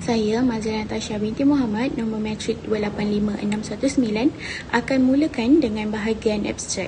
Saya, Mazlan Natasha binti Muhammad, nombor matrik 285619, akan mulakan dengan bahagian abstrak.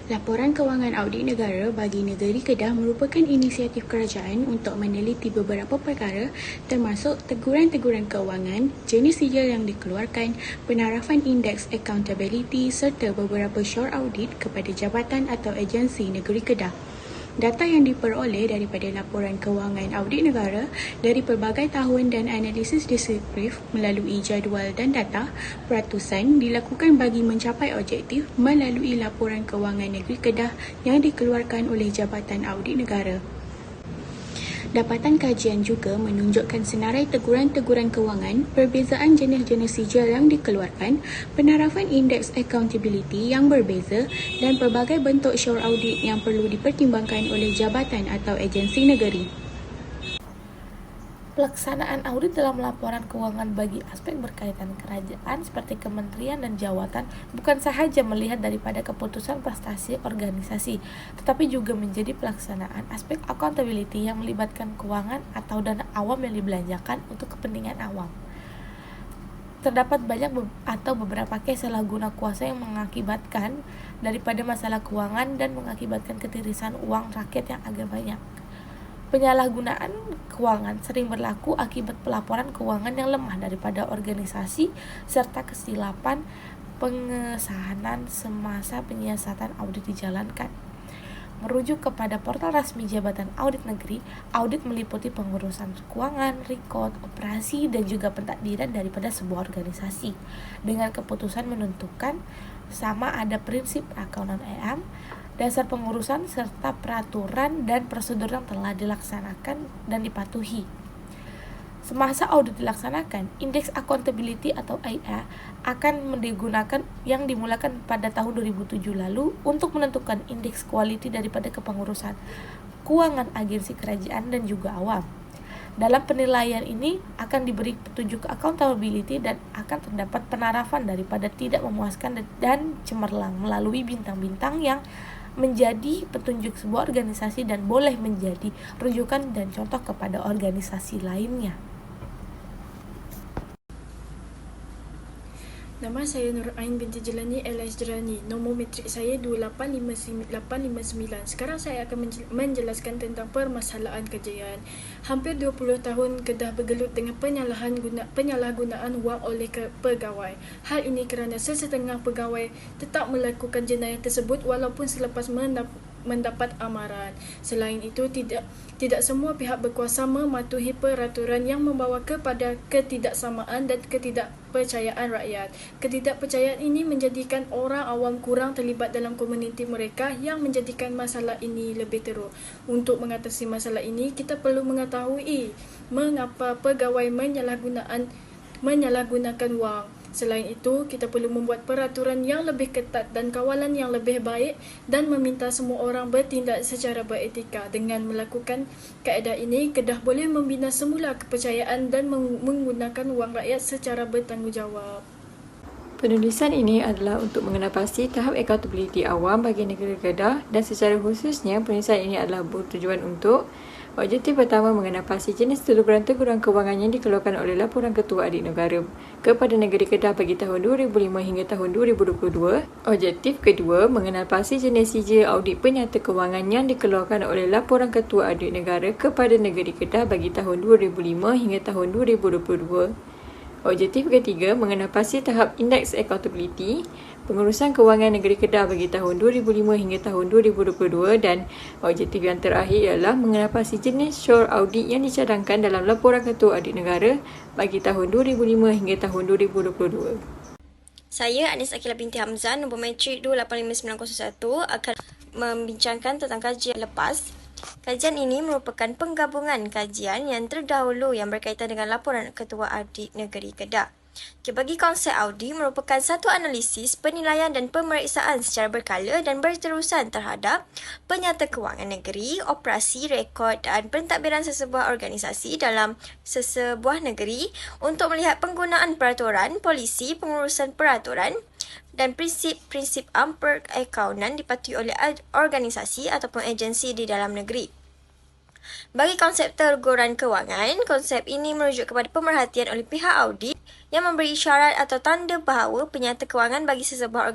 Laporan kewangan audit negara bagi negeri Kedah merupakan inisiatif kerajaan untuk meneliti beberapa perkara termasuk teguran-teguran kewangan, jenis sijil yang dikeluarkan, penarafan indeks accountability serta beberapa syaur audit kepada jabatan atau agensi negeri Kedah. Data yang diperoleh daripada laporan kewangan audit negara dari pelbagai tahun dan analisis deskriptif melalui jadual dan data peratusan dilakukan bagi mencapai objektif melalui laporan kewangan negeri Kedah yang dikeluarkan oleh Jabatan Audit Negara. Dapatan kajian juga menunjukkan senarai teguran-teguran kewangan, perbezaan jenis-jenis sijil yang dikeluarkan, penarafan indeks accountability yang berbeza dan pelbagai bentuk syaur audit yang perlu dipertimbangkan oleh jabatan atau agensi negeri. Pelaksanaan audit dalam laporan keuangan bagi aspek berkaitan kerajaan seperti kementerian dan jawatan bukan sahaja melihat daripada keputusan prestasi organisasi, tetapi juga menjadi pelaksanaan aspek accountability yang melibatkan keuangan atau dana awam yang dibelanjakan untuk kepentingan awam. Terdapat banyak atau beberapa kes salah guna kuasa yang mengakibatkan daripada masalah keuangan dan mengakibatkan ketirisan uang rakyat yang agak banyak. Penyalahgunaan keuangan sering berlaku akibat pelaporan keuangan yang lemah daripada organisasi serta kesilapan pengesahan semasa penyiasatan audit dijalankan. Merujuk kepada portal rasmi Jabatan Audit Negeri, audit meliputi pengurusan keuangan, rekod, operasi, dan juga pentakdiran daripada sebuah organisasi dengan keputusan menentukan sama ada prinsip accountant AM, dasar pengurusan serta peraturan dan prosedur yang telah dilaksanakan dan dipatuhi. Semasa audit dilaksanakan, indeks accountability atau IA akan digunakan yang dimulakan pada tahun 2007 lalu untuk menentukan indeks quality daripada kepengurusan keuangan agensi kerajaan dan juga awam. Dalam penilaian ini akan diberi petunjuk accountability dan akan terdapat penarafan daripada tidak memuaskan dan cemerlang melalui bintang-bintang yang menjadi petunjuk sebuah organisasi dan boleh menjadi rujukan dan contoh kepada organisasi lainnya. Nama saya Nur Ain binti Jelani Elias Jerani. Nombor matrik saya 285859. Sekarang saya akan menjelaskan tentang permasalahan kejayaan. Hampir 20 tahun Kedah bergelut dengan penyalahgunaan wang oleh pegawai. Hal ini kerana sesetengah pegawai tetap melakukan jenayah tersebut walaupun selepas mendapat amaran. Selain itu, tidak semua pihak berkuasa mematuhi peraturan yang membawa kepada ketidaksamaan dan ketidakpercayaan rakyat. Ketidakpercayaan ini menjadikan orang awam kurang terlibat dalam komuniti mereka yang menjadikan masalah ini lebih teruk. Untuk mengatasi masalah ini, kita perlu mengetahui mengapa pegawai menyalahgunakan wang. Selain itu, kita perlu membuat peraturan yang lebih ketat dan kawalan yang lebih baik dan meminta semua orang bertindak secara beretika. Dengan melakukan kaedah ini, Kedah boleh membina semula kepercayaan dan menggunakan wang rakyat secara bertanggungjawab. Penulisan ini adalah untuk mengenapasti tahap accountability awam bagi negeri Kedah dan secara khususnya penulisan ini adalah bertujuan untuk objektif pertama, mengenapasti jenis teguran-teguran kewangan yang dikeluarkan oleh laporan Ketua Audit Negara kepada negeri Kedah bagi tahun 2005 hingga tahun 2022. Objektif kedua, mengenapasti jenis sijil audit penyata kewangan yang dikeluarkan oleh laporan Ketua Audit Negara kepada negeri Kedah bagi tahun 2005 hingga tahun 2022. Objektif ketiga, mengenapasti tahap indeks accountability pengurusan kewangan negeri Kedah bagi tahun 2005 hingga tahun 2022 dan objektif yang terakhir ialah mengenapasti jenis syaur audit yang dicadangkan dalam laporan Ketua Audit Negara bagi tahun 2005 hingga tahun 2022. Saya Anis Akilah binti Hamzah, nombor matrik 285901 akan membincangkan tentang kajian lepas. Kajian ini merupakan penggabungan kajian yang terdahulu yang berkaitan dengan laporan Ketua Audit Negeri Kedah. Bagi konsep audit merupakan satu analisis, penilaian dan pemeriksaan secara berkala dan berterusan terhadap penyata kewangan negeri, operasi, rekod dan pentadbiran sesebuah organisasi dalam sesebuah negeri untuk melihat penggunaan peraturan, polisi, pengurusan peraturan dan prinsip-prinsip perakaunan dipatuhi oleh organisasi ataupun agensi di dalam negeri. Bagi konsep teguran kewangan, konsep ini merujuk kepada pemerhatian oleh pihak audit yang memberi isyarat atau tanda bahawa penyata kewangan bagi sesebuah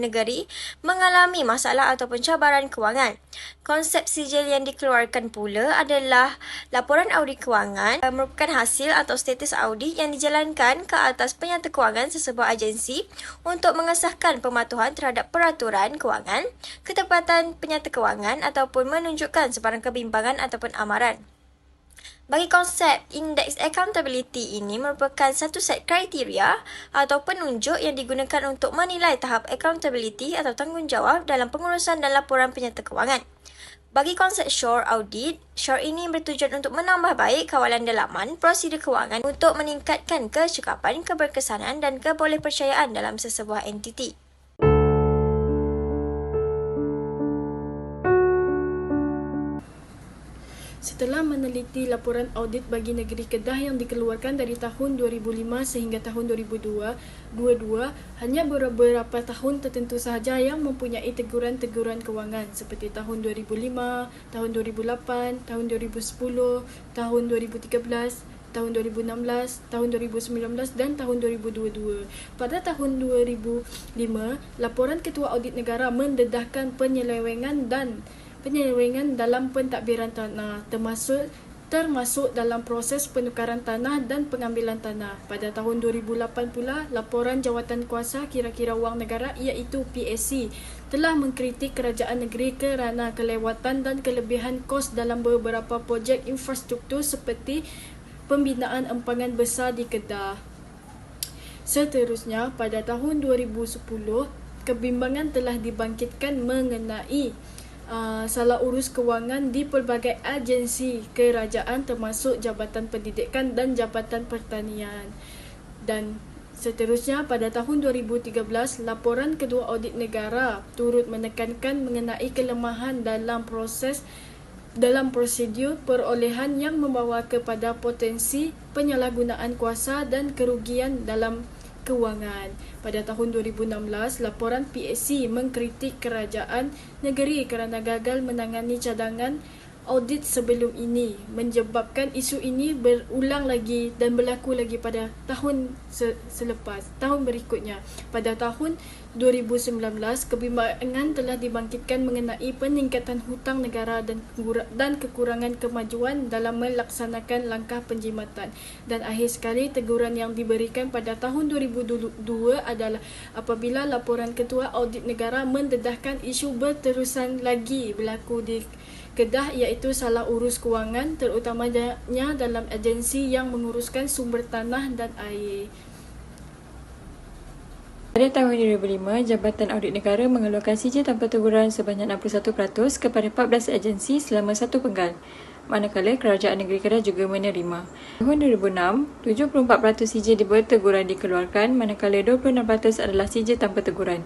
negeri mengalami masalah atau pencabaran kewangan. Konsep sijil yang dikeluarkan pula adalah laporan audit kewangan merupakan hasil atau status audit yang dijalankan ke atas penyata kewangan sesebuah agensi untuk mengesahkan pematuhan terhadap peraturan kewangan, ketepatan penyata kewangan ataupun menunjukkan sebarang kebimbangan ataupun amaran. Bagi konsep Index Accountability ini merupakan satu set kriteria atau penunjuk yang digunakan untuk menilai tahap accountability atau tanggungjawab dalam pengurusan dan laporan penyata kewangan. Bagi konsep SURE Audit, SURE ini bertujuan untuk menambah baik kawalan dalaman prosedur kewangan untuk meningkatkan kecekapan, keberkesanan dan kebolehpercayaan dalam sesebuah entiti. Setelah meneliti laporan audit bagi negeri Kedah yang dikeluarkan dari tahun 2005 sehingga tahun 2022, hanya beberapa tahun tertentu sahaja yang mempunyai teguran-teguran kewangan seperti tahun 2005, tahun 2008, tahun 2010, tahun 2013, tahun 2016, tahun 2019 dan tahun 2022. Pada tahun 2005, laporan Ketua Audit Negara mendedahkan penyelewengan dalam pentadbiran tanah termasuk dalam proses penukaran tanah dan pengambilan tanah. Pada tahun 2008 pula, laporan Jawatan Kuasa Kira-kira Wang Negara iaitu PSC telah mengkritik kerajaan negeri kerana kelewatan dan kelebihan kos dalam beberapa projek infrastruktur seperti pembinaan empangan besar di Kedah. Seterusnya, pada tahun 2010, kebimbangan telah dibangkitkan mengenai salah urus kewangan di pelbagai agensi kerajaan termasuk Jabatan Pendidikan dan Jabatan Pertanian. Dan seterusnya pada tahun 2013, laporan Kedua Audit Negara turut menekankan mengenai kelemahan dalam prosedur perolehan yang membawa kepada potensi penyalahgunaan kuasa dan kerugian dalam kewangan. Pada tahun 2016, laporan PSC mengkritik kerajaan negeri kerana gagal menangani cadangan audit sebelum ini, menyebabkan isu ini berulang lagi dan berlaku lagi pada tahun tahun berikutnya. Pada tahun 2019, kebimbangan telah dibangkitkan mengenai peningkatan hutang negara dan kekurangan kemajuan dalam melaksanakan langkah penjimatan. Dan akhir sekali, teguran yang diberikan pada tahun 2022 adalah apabila laporan Ketua Audit Negara mendedahkan isu berterusan lagi berlaku di Kedah iaitu salah urus kewangan terutamanya dalam agensi yang menguruskan sumber tanah dan air. Pada tahun 2005, Jabatan Audit Negara mengeluarkan sijil tanpa teguran sebanyak 61% kepada 14 agensi selama satu penggal, manakala Kerajaan Negeri Kedah juga menerima. Tahun 2006, 74% sijil berteguran dikeluarkan, manakala 26% adalah sijil tanpa teguran.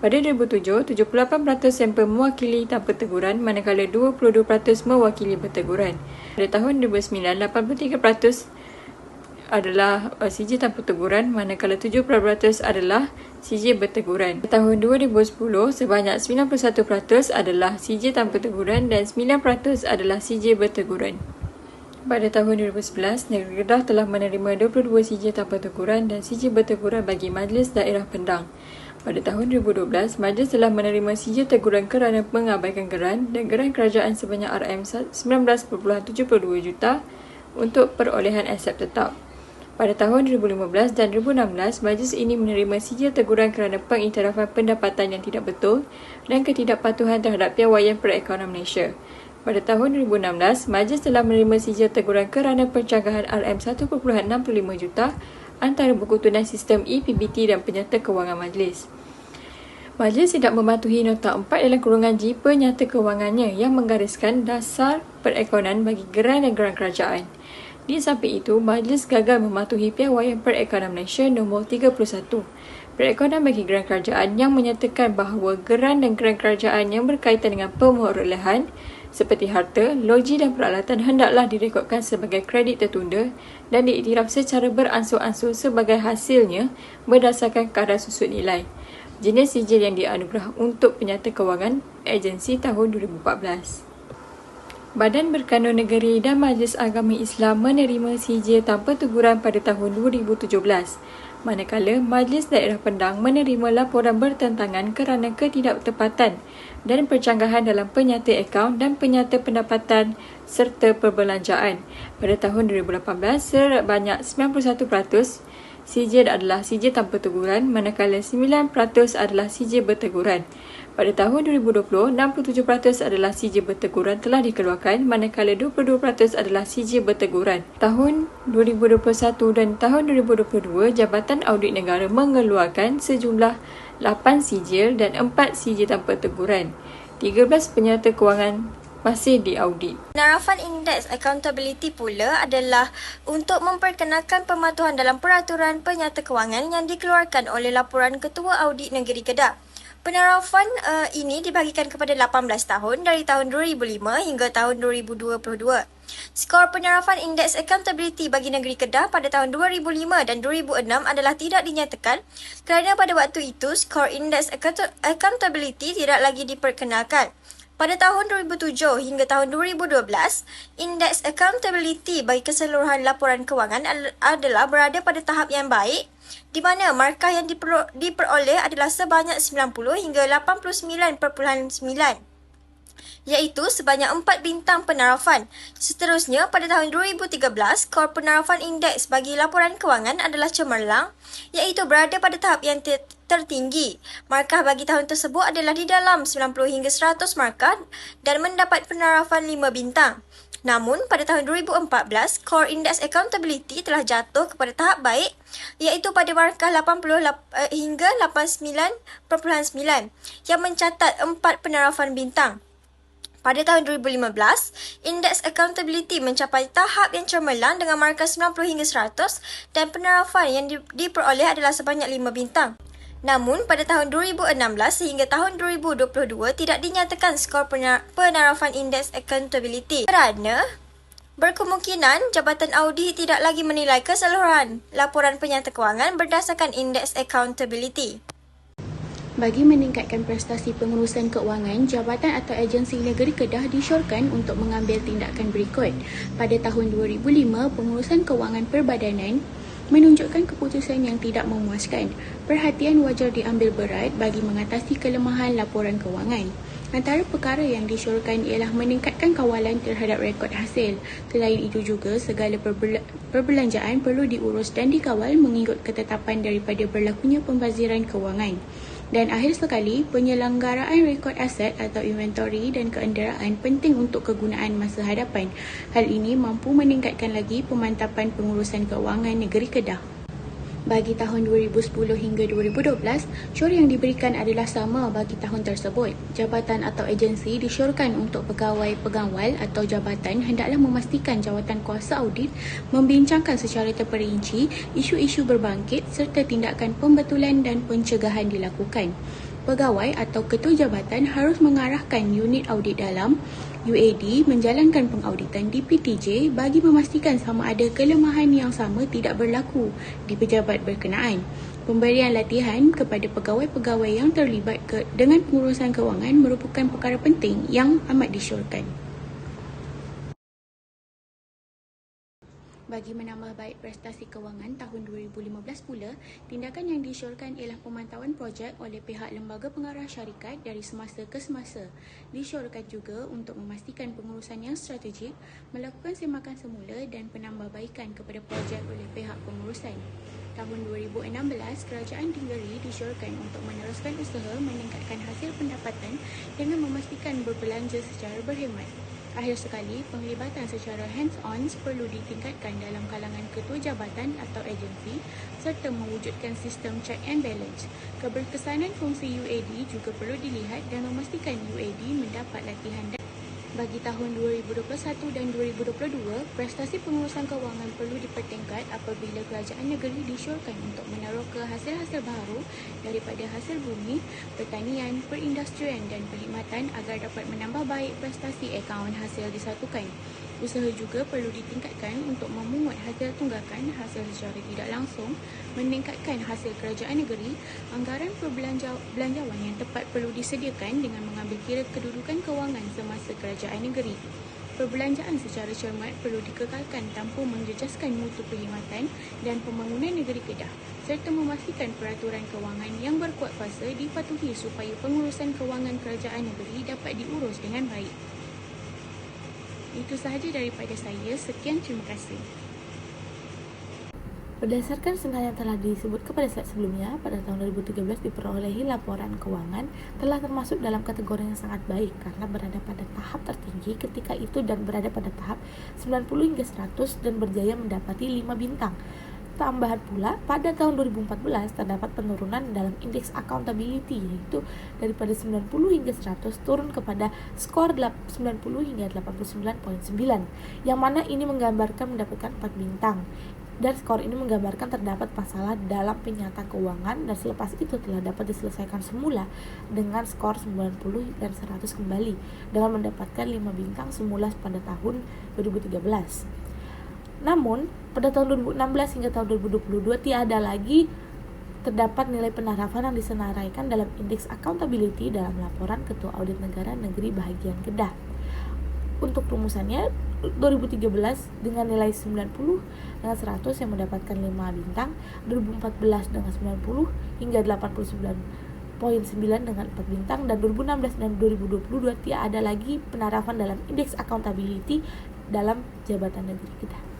Pada 2007, 78% sampel mewakili tanpa teguran, manakala 22% mewakili berteguran. Pada tahun 2009, 83% adalah sijil tanpa teguran, manakala 70% adalah sijil berteguran. Pada tahun 2010, sebanyak 91% adalah sijil tanpa teguran dan 9% adalah sijil berteguran. Pada tahun 2011, Negeri Kedah telah menerima 22 sijil tanpa teguran dan sijil berteguran bagi Majlis Daerah Pendang. Pada tahun 2012, Majlis telah menerima sijil teguran kerana mengabaikan geran dan geran kerajaan sebanyak RM19.72 juta untuk perolehan aset tetap. Pada tahun 2015 dan 2016, Majlis ini menerima sijil teguran kerana pengiktirafan pendapatan yang tidak betul dan ketidakpatuhan terhadap piawaian perekonomian Malaysia. Pada tahun 2016, Majlis telah menerima sijil teguran kerana pencanggahan RM1.65 juta antara buku tunan sistem ePBT dan penyata kewangan Majlis. Majlis tidak mematuhi nota 4 dalam kurungan G penyata kewangannya yang menggariskan dasar perekonomian bagi geran dan geran kerajaan. Di samping itu, Majlis gagal mematuhi piawaian perekonomian Malaysia nombor 31. Perekonomian bagi geran kerajaan yang menyatakan bahawa geran dan geran kerajaan yang berkaitan dengan pemerolehan seperti harta, logi dan peralatan hendaklah direkodkan sebagai kredit tertunda dan diiktiraf secara beransur-ansur sebagai hasilnya berdasarkan kadar susut nilai. Jenis sijil yang dianugerah untuk penyata kewangan agensi tahun 2014. Badan Berkanun Negeri dan Majlis Agama Islam menerima sijil tanpa teguran pada tahun 2017. Manakala Majlis Daerah Pendang menerima laporan bertentangan kerana ketidaktepatan dan percanggahan dalam penyata akaun dan penyata pendapatan serta perbelanjaan. Pada tahun 2018, sebanyak 91% sijil adalah sijil tanpa teguran, manakala 9% adalah sijil berteguran. Pada tahun 2020, 67% adalah sijil berteguran telah dikeluarkan, manakala 22% adalah sijil berteguran. Tahun 2021 dan tahun 2022, Jabatan Audit Negara mengeluarkan sejumlah 8 sijil dan 4 sijil tanpa teguran. 13 penyata kewangan masih diaudit. Penerapan Indeks Accountability pula adalah untuk memperkenalkan pematuhan dalam peraturan penyata kewangan yang dikeluarkan oleh laporan Ketua Audit Negeri Kedah. Penerapan ini dibagikan kepada 18 tahun dari tahun 2005 hingga tahun 2022. Skor penerapan Indeks Accountability bagi negeri Kedah pada tahun 2005 dan 2006 adalah tidak dinyatakan kerana pada waktu itu skor Indeks Accountability tidak lagi diperkenalkan. Pada tahun 2007 hingga tahun 2012, Indeks Accountability bagi keseluruhan laporan kewangan adalah berada pada tahap yang baik di mana markah yang diperoleh adalah sebanyak 90 hingga 89.9, iaitu sebanyak 4 bintang penerapan. Seterusnya, pada tahun 2013, skor penerapan indeks bagi laporan kewangan adalah cemerlang, iaitu berada pada tahap yang tertinggi. Markah bagi tahun tersebut adalah di dalam 90 hingga 100 markah dan mendapat penerapan 5 bintang. Namun, pada tahun 2014, skor Indeks Accountability telah jatuh kepada tahap baik, iaitu pada markah 80 hingga 89.9 yang mencatat 4 penerapan bintang. Pada tahun 2015, Indeks Accountability mencapai tahap yang cemerlang dengan markah 90 hingga 100 dan penerapan yang diperoleh adalah sebanyak 5 bintang. Namun, pada tahun 2016 sehingga tahun 2022 tidak dinyatakan skor penerapan Indeks Accountability kerana berkemungkinan Jabatan Audit tidak lagi menilai keseluruhan laporan penyata kewangan berdasarkan Indeks Accountability. Bagi meningkatkan prestasi pengurusan keuangan, jabatan atau agensi negeri Kedah disyorkan untuk mengambil tindakan berikut. Pada tahun 2005, pengurusan keuangan perbadanan menunjukkan keputusan yang tidak memuaskan. Perhatian wajar diambil berat bagi mengatasi kelemahan laporan keuangan. Antara perkara yang disyorkan ialah meningkatkan kawalan terhadap rekod hasil. Selain itu juga, segala perbelanjaan perlu diurus dan dikawal mengikut ketetapan daripada berlakunya pembaziran keuangan. Dan akhir sekali, penyelenggaraan rekod aset atau inventory dan keenderaan penting untuk kegunaan masa hadapan. Hal ini mampu meningkatkan lagi pemantapan pengurusan keuangan negeri Kedah. Bagi tahun 2010 hingga 2012, syor yang diberikan adalah sama bagi tahun tersebut. Jabatan atau agensi disyorkan untuk pegawai pengawal atau jabatan hendaklah memastikan jawatan kuasa audit membincangkan secara terperinci isu-isu berbangkit serta tindakan pembetulan dan pencegahan dilakukan. Pegawai atau ketua jabatan harus mengarahkan unit audit dalam UAD menjalankan pengauditan di PTJ bagi memastikan sama ada kelemahan yang sama tidak berlaku di pejabat berkenaan. Pemberian latihan kepada pegawai-pegawai yang terlibat dengan pengurusan kewangan merupakan perkara penting yang amat disyorkan. Bagi menambah baik prestasi kewangan tahun 2015 pula, tindakan yang disyorkan ialah pemantauan projek oleh pihak lembaga pengarah syarikat dari semasa ke semasa. Disyorkan juga untuk memastikan pengurusan yang strategik, melakukan semakan semula dan penambahbaikan kepada projek oleh pihak pengurusan. Tahun 2016, Kerajaan Negeri disyorkan untuk meneruskan usaha meningkatkan hasil pendapatan dengan memastikan berbelanja secara berhemat. Akhir sekali, penglibatan secara hands-on perlu ditingkatkan dalam kalangan ketua jabatan atau agensi serta mewujudkan sistem check and balance. Keberkesanan fungsi UAD juga perlu dilihat dan memastikan UAD mendapat latihan. Bagi tahun 2021 dan 2022, prestasi pengurusan kewangan perlu dipertingkat apabila kerajaan negeri disyorkan untuk meneroka hasil-hasil baru daripada hasil bumi, pertanian, perindustrian dan perkhidmatan agar dapat menambah baik prestasi akaun hasil disatukan. Usaha juga perlu ditingkatkan untuk memungut hasil tunggakan hasil secara tidak langsung, meningkatkan hasil kerajaan negeri, anggaran perbelanjawan yang tepat perlu disediakan dengan mengambil kira kedudukan kewangan semasa kerajaan negeri. Perbelanjaan secara cermat perlu dikekalkan tanpa menjejaskan mutu perkhidmatan dan pembangunan negeri Kedah serta memastikan peraturan kewangan yang berkuat kuasa dipatuhi supaya pengurusan kewangan kerajaan negeri dapat diurus dengan baik. Itu sahaja daripada saya. Sekian, terima kasih. Berdasarkan senarai yang telah disebut kepada slide sebelumnya, pada tahun 2013 diperolehi laporan keuangan telah termasuk dalam kategori yang sangat baik karena berada pada tahap tertinggi ketika itu dan berada pada tahap 90 hingga 100 dan berjaya mendapati 5 bintang. Tambahan pula, pada tahun 2014 terdapat penurunan dalam indeks accountability, yaitu daripada 90 hingga 100 turun kepada skor 90 hingga 89.9, yang mana ini menggambarkan mendapatkan 4 bintang. Dan skor ini menggambarkan terdapat masalah dalam penyata keuangan dan selepas itu telah dapat diselesaikan semula dengan skor 90 dan 100 kembali dengan mendapatkan 5 bintang semula pada tahun 2013. Namun, pada tahun 2016 hingga tahun 2022 tiada lagi terdapat nilai penarafan yang disenaraikan dalam indeks accountability dalam laporan Ketua Audit Negara Negeri Bahagian Kedah. Untuk rumusannya, 2013 dengan nilai 90 dengan 100 yang mendapatkan 5 bintang, 2014 dengan 90 hingga 89.9 dengan 4 bintang, dan 2016 dan 2022 tidak ada lagi penarafan dalam indeks accountability dalam Jabatan Negeri Kedah.